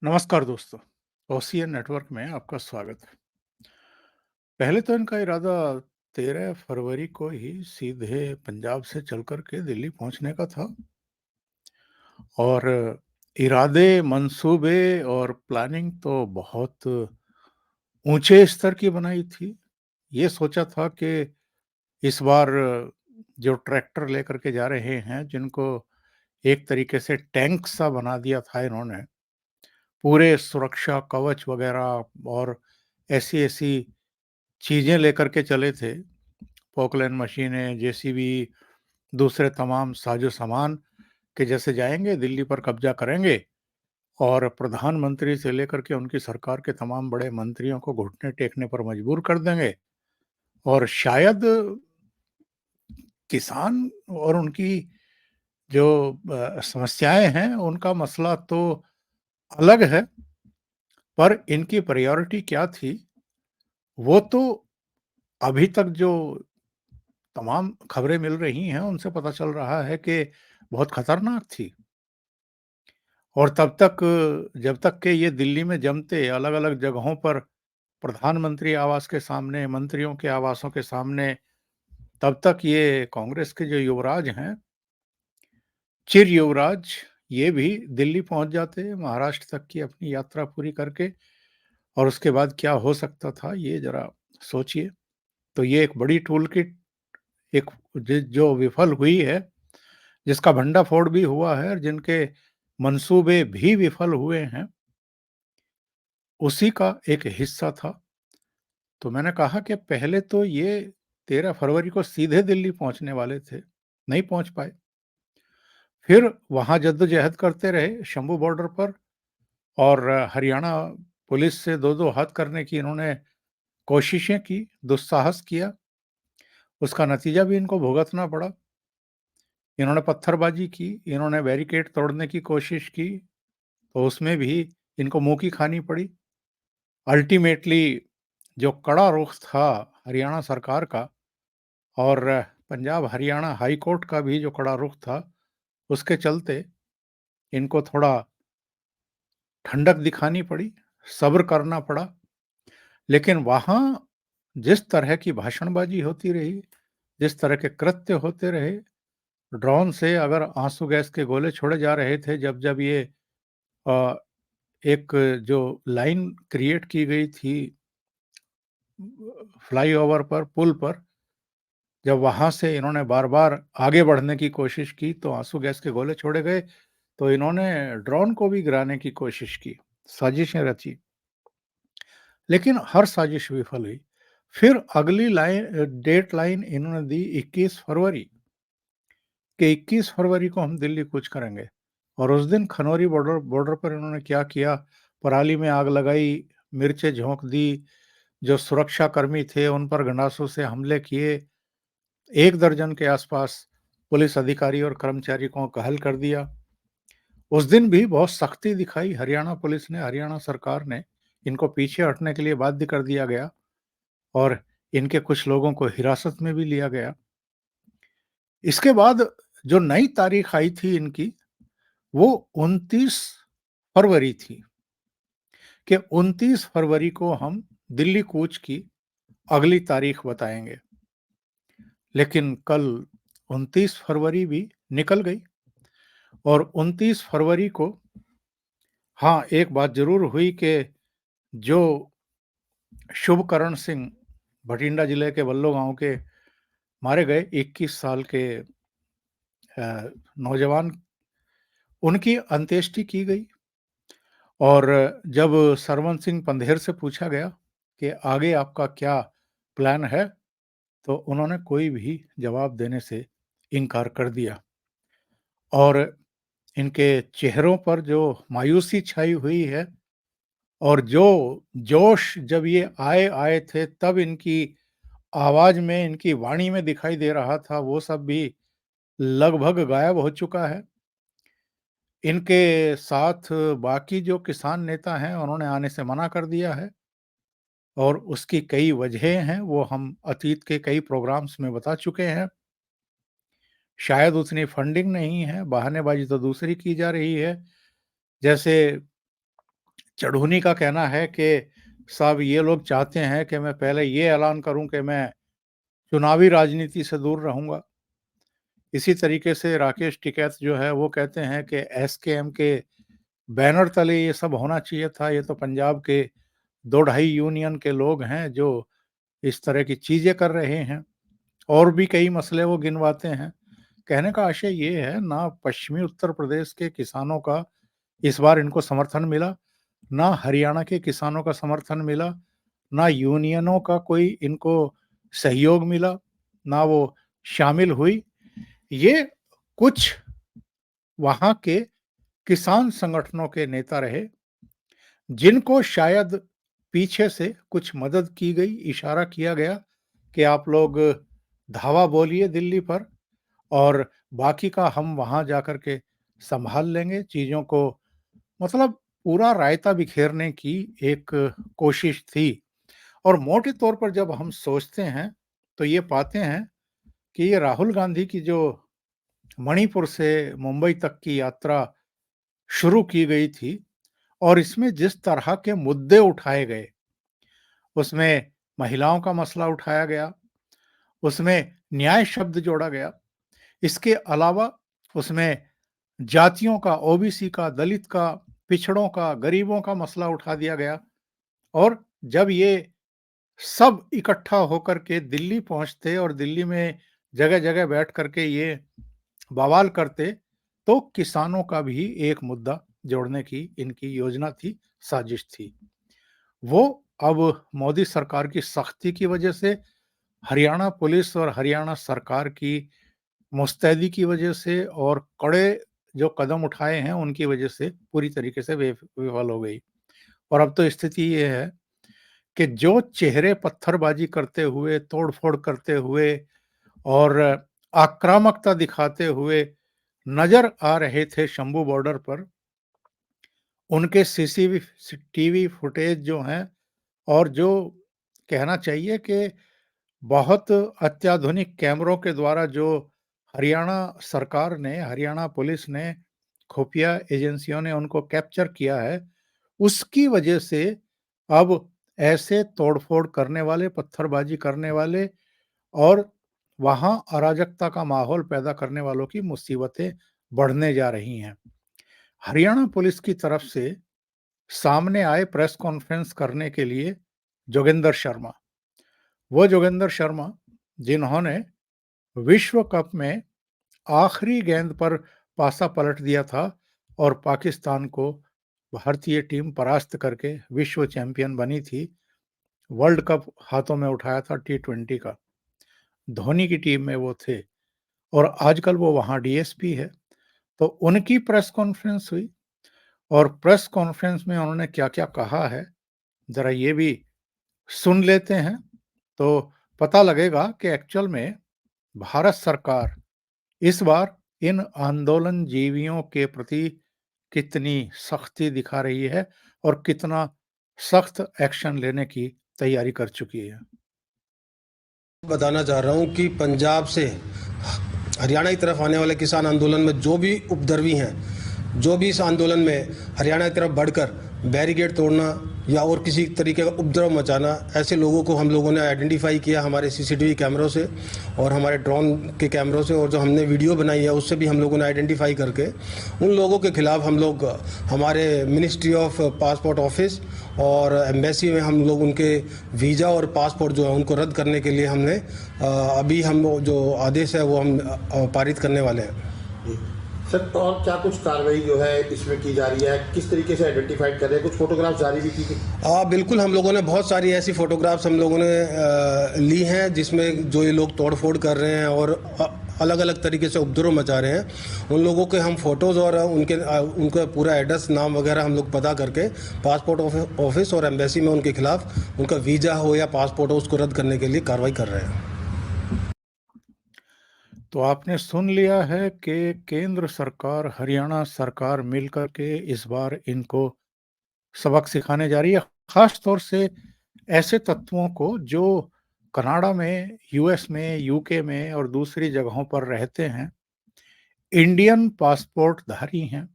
नमस्कार दोस्तों, OCN network में आपका स्वागत है। पहले तो इनका इरादा 13 फरवरी को ही सीधे पंजाब से चल कर के दिल्ली पहुंचने का था और इरादे, मंसूबे और प्लानिंग तो बहुत ऊंचे स्तर की बनाई थी। ये सोचा था कि इस बार जो ट्रैक्टर लेकर के जा रहे हैं, जिनको एक तरीके से टैंक सा बना दिया था इन्होंने, पूरे सुरक्षा कवच वगैरह और ऐसी-ऐसी चीज़ें लेकर के चले थे, पोकलैन मशीनें, जेसीबी, दूसरे तमाम साज़ो-सामान कि जैसे जाएँगे, दिल्ली पर कब्ज़ा करेंगे और प्रधानमंत्री से लेकर के उनकी सरकार के तमाम बड़े मंत्रियों को घुटने टेकने पर मजबूर कर देंगे और शायद किसान और उनकी जो समस्याएँ हैं, उनका मसला तो अलग है, पर इनकी प्रायोरिटी क्या थी, वो तो अभी तक जो तमाम खबरें मिल रही हैं, उनसे पता चल रहा है कि बहुत खतरनाक थी। और तब तक जब तक कि ये दिल्ली में जमते, अलग-अलग जगहों पर प्रधानमंत्री आवास के सामने, मंत्रियों के आवासों के सामने, तब तक ये कांग्रेस के जो युवराज हैं, चिर युवराज, ये भी दिल्ली पहुँच जाते, महाराष्ट्र तक की अपनी यात्रा पूरी करके और उसके बाद क्या हो सकता था, ये ज़रा सोचिए। तो ये एक बड़ी टूल किट एक जो विफल हुई है, जिसका भंडाफोड़ भी हुआ है और जिनके मंसूबे भी विफल हुए हैं, उसी का एक हिस्सा था। तो मैंने कहा कि पहले तो ये 13 फरवरी को सीधे दिल्ली पहुँचने वाले थे, नहीं पहुँच पाए। फिर वहाँ जद्दोजहद करते रहे शंभू बॉर्डर पर और हरियाणा पुलिस से दो-दो हाथ करने की इन्होंने कोशिशें की, दुस्साहस किया, उसका नतीजा भी इनको भुगतना पड़ा। इन्होंने पत्थरबाजी की, इन्होंने बैरिकेड तोड़ने की कोशिश की, तो उसमें भी इनको मुँह की खानी पड़ी। अल्टीमेटली जो कड़ा रुख था हरियाणा सरकार का और पंजाब हरियाणा हाई कोर्ट का भी जो कड़ा रुख था, उसके चलते इनको थोड़ा ठंडक दिखानी पड़ी, सब्र करना पड़ा। लेकिन वहाँ जिस तरह की भाषणबाजी होती रही, जिस तरह के कृत्य होते रहे, ड्रोन से अगर आँसू गैस के गोले छोड़े जा रहे थे जब-जब ये अ, एक जो लाइन क्रिएट की गई थी फ्लाईओवर पर, पुल पर, जब वहाँ से इन्होंने बार-बार आगे बढ़ने की कोशिश की, तो आँसू गैस के गोले छोड़े गए, तो इन्होंने ड्रोन को भी गिराने की कोशिश की, साजिशें रची, लेकिन हर साजिश विफल हुई। फिर अगली डेट लाइन इन्होंने दी 21 फरवरी, कि 21 फरवरी को हम दिल्ली कूच करेंगे और उस दिन खनौरी बॉर्डर बॉर्डर पर इन्होंने क्या किया, पराली में आग लगाई, मिर्चें झोंक दी, जो सुरक्षाकर्मी थे, उन पर गंडासों से हमले किए, 1 दर्जन के आसपास पुलिस अधिकारी और कर्मचारी को घायल कर दिया। उस दिन भी बहुत सख्ती दिखाई हरियाणा पुलिस ने, हरियाणा सरकार ने, इनको पीछे हटने के लिए बाध्य कर दिया गया और इनके कुछ लोगों को हिरासत में भी लिया गया। इसके बाद जो नई तारीख आई थी इनकी, वो 29 फरवरी थी कि 29 फरवरी को हम दिल्ली कूच की अगली तारीख बताएँगे। लेकिन कल 29 फरवरी भी निकल गई और 29 फरवरी को हाँ, एक बात ज़रूर हुई कि जो शुभकरण सिंह भटिंडा जिले के बल्लो गाँव के मारे गए 21 साल के नौजवान, उनकी अंत्येष्टि की गई और जब सरवन सिंह पंधेर से पूछा गया कि आगे आपका क्या प्लान है, तो उन्होंने कोई भी जवाब देने से इनकार कर दिया और इनके चेहरों पर जो मायूसी छाई हुई है और जो जोश जब ये आए थे, तब इनकी आवाज़ में, इनकी वाणी में दिखाई दे रहा था, वो सब भी लगभग गायब हो चुका है। इनके साथ बाकी जो किसान नेता हैं, उन्होंने आने से मना कर दिया है और उसकी कई वजहें हैं, वो हम अतीत के कई प्रोग्राम्स में बता चुके हैं। शायद उतनी फंडिंग नहीं है, बहानेबाज़ी तो दूसरी की जा रही है। जैसे चढ़ूनी का कहना है कि साहब ये लोग चाहते हैं कि मैं पहले ये ऐलान करूं कि मैं चुनावी राजनीति से दूर रहूंगा। इसी तरीके से राकेश टिकैत जो है वो कहते हैं कि एसकेएम के बैनर तले ये सब होना चाहिए था। ये तो पंजाब के 2 ढाई यूनियन के लोग हैं जो इस तरह की चीजें कर रहे हैं। और भी कई मसले वो गिनवाते हैं। कहने का आशय ये है, ना पश्चिमी उत्तर प्रदेश के किसानों का इस बार इनको समर्थन मिला, ना हरियाणा के किसानों का समर्थन मिला, ना यूनियनों का कोई इनको सहयोग मिला, ना वो शामिल हुई। ये कुछ वहाँ के किसान संगठनों के नेता रहे, जिनको शायद पीछे से कुछ मदद की गई, इशारा किया गया कि आप लोग धावा बोलिए दिल्ली पर और बाकी का हम वहाँ जाकर के संभाल लेंगे चीज़ों को। मतलब पूरा रायता बिखेरने की एक कोशिश थी। और मोटे तौर पर जब हम सोचते हैं, तो ये पाते हैं कि ये राहुल गांधी की जो मणिपुर से मुंबई तक की यात्रा शुरू की गई थी और इसमें जिस तरह के मुद्दे उठाए गए, उसमें महिलाओं का मसला उठाया गया, उसमें न्याय शब्द जोड़ा गया। इसके अलावा उसमें जातियों का, ओबीसी का, दलित का, पिछड़ों का, गरीबों का मसला उठा दिया गया। और जब ये सब इकट्ठा होकर के दिल्ली पहुंचते और दिल्ली में जगह-जगह बैठ करके ये बवाल करते, तो किसानों का भी एक मुद्दा जोड़ने की इनकी योजना थी, साजिश थी। वो अब मोदी सरकार की सख्ती की वजह से, हरियाणा पुलिस और हरियाणा सरकार की मुस्तैदी की वजह से और कड़े जो कदम उठाए हैं उनकी वजह से पूरी तरीके से विफल हो गई। और अब तो स्थिति ये है कि जो चेहरे पत्थरबाजी करते हुए, तोड़-फोड़ करते हुए और आक्रामकता दिखाते हुए नज़र आ रहे थे शंभू बॉर्डर पर, उनके सीसीवी टीवी फुटेज जो हैं और जो कहना चाहिए कि बहुत अत्याधुनिक कैमरों के द्वारा जो हरियाणा सरकार ने, हरियाणा पुलिस ने, खुफिया एजेंसियों ने उनको कैप्चर किया है, उसकी वजह से अब ऐसे तोड़-फोड़ करने वाले, पत्थरबाजी करने वाले और वहाँ अराजकता का माहौल पैदा करने वालों की मुसीबतें बढ़ने जा रही हैं। हरियाणा पुलिस की तरफ से सामने आए प्रेस कॉन्फ्रेंस करने के लिए जोगिंदर शर्मा, वो जोगिंदर शर्मा जिन्होंने विश्व कप में आखिरी गेंद पर पासा पलट दिया था और पाकिस्तान को भारतीय टीम परास्त करके विश्व चैंपियन बनी थी, वर्ल्ड कप हाथों में उठाया था टी20 का। धोनी की टीम में वो थे और आजकल वो वहाँ डीएसपी है। तो उनकी प्रेस कॉन्फ्रेंस हुई और प्रेस कॉन्फ्रेंस में उन्होंने क्या-क्या कहा है, ज़रा ये भी सुन लेते हैं, तो पता लगेगा कि एक्चुअल में भारत सरकार इस बार इन आंदोलन जीवियों के प्रति कितनी सख्ती दिखा रही है और कितना सख्त एक्शन लेने की तैयारी कर चुकी है। बताना चाह रहा हूं कि पंजाब से हरियाणा की तरफ आने वाले किसान आंदोलन में जो भी उपद्रवी हैं, जो भी इस आंदोलन में हरियाणा की तरफ बढ़कर बैरिकेड तोड़ना या और किसी तरीके का उपद्रव मचाना, ऐसे लोगों को हम लोगों ने आइडेंटिफाई किया हमारे सीसीटीवी कैमरों से और हमारे ड्रोन के कैमरों से, और जो हमने वीडियो बनाई है उससे भी हम लोगों ने आइडेंटिफाई करके उन लोगों के खिलाफ हम लोग हमारे मिनिस्ट्री ऑफ पासपोर्ट ऑफिस और एम्बेसी में हम लोग उनके वीज़ा और पासपोर्ट जो है उनको रद्द करने के लिए हमने अभी हम जो आदेश है वो हम पारित करने वाले हैं। सर, तो और क्या कुछ कार्रवाई जो है इसमें की जा रही है, किस तरीके से आइडेंटिफाइड कर रहे हैं, कुछ फोटोग्राफ जारी भी की थी? बिल्कुल, हम लोगों ने बहुत सारी ऐसी फोटोग्राफ्स हम लोगों ने ली हैं जिसमें जो ये लोग तोड़फोड़ कर रहे हैं और अलग अलग तरीके से उपद्रव मचा रहे हैं। उन लोगों के हम फोटोज़ और उनका पूरा एड्रेस, नाम वगैरह हम लोग पता करके पासपोर्ट ऑफिस और एम्बेसी में उनके खिलाफ उनका वीज़ा हो या पासपोर्ट हो उसको रद्द करने के लिए कार्रवाई कर रहे हैं। तो आपने सुन लिया है कि केंद्र सरकार, हरियाणा सरकार मिलकर के इस बार इनको सबक सिखाने जा रही है, खास तौर से ऐसे तत्वों को जो कनाडा में, यूएस में, यूके में और दूसरी जगहों पर रहते हैं, इंडियन पासपोर्ट धारी हैं।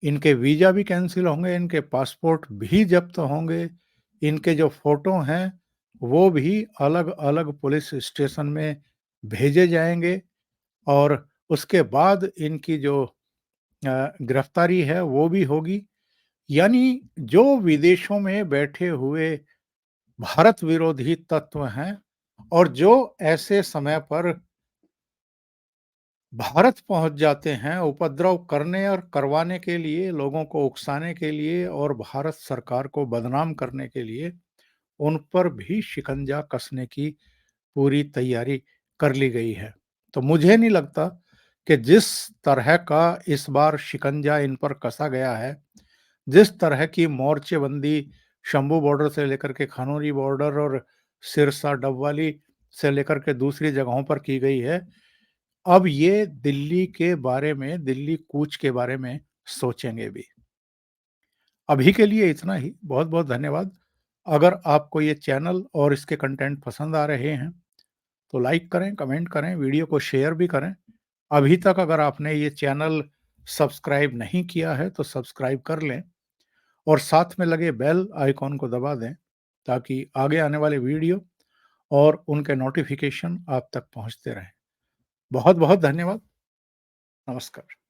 इनके वीजा भी कैंसिल होंगे, इनके पासपोर्ट भी जब्त होंगे, इनके जो फोटो हैं वो भी अलग-अलग पुलिस स्टेशन में भेजे जाएंगे और उसके बाद इनकी जो गिरफ्तारी है वो भी होगी। यानी जो विदेशों में बैठे हुए भारत विरोधी तत्व हैं और जो ऐसे समय पर भारत पहुंच जाते हैं उपद्रव करने और करवाने के लिए, लोगों को उकसाने के लिए और भारत सरकार को बदनाम करने के लिए, उन पर भी शिकंजा कसने की पूरी तैयारी कर ली गई है। तो मुझे नहीं लगता कि जिस तरह का इस बार शिकंजा इन पर कसा गया है, जिस तरह की मोर्चेबंदी शंभू बॉर्डर से लेकर के खनौरी बॉर्डर और सिरसा डबवाली से लेकर के दूसरी जगहों पर की गई है, अब ये दिल्ली के बारे में, दिल्ली कूच के बारे में सोचेंगे भी। अभी के लिए इतना ही। बहुत-बहुत धन्यवाद। अगर आपको ये चैनल और इसके कंटेंट पसंद आ रहे हैं, तो लाइक करें, कमेंट करें, वीडियो को शेयर भी करें। अभी तक अगर आपने ये चैनल सब्सक्राइब नहीं किया है, तो सब्सक्राइब कर लें और साथ में लगे बेल आइकॉन को दबा दें, ताकि आगे आने वाले वीडियो और उनके नोटिफ़िकेशन आप तक पहुँचते रहें। बहुत-बहुत धन्यवाद। नमस्कार।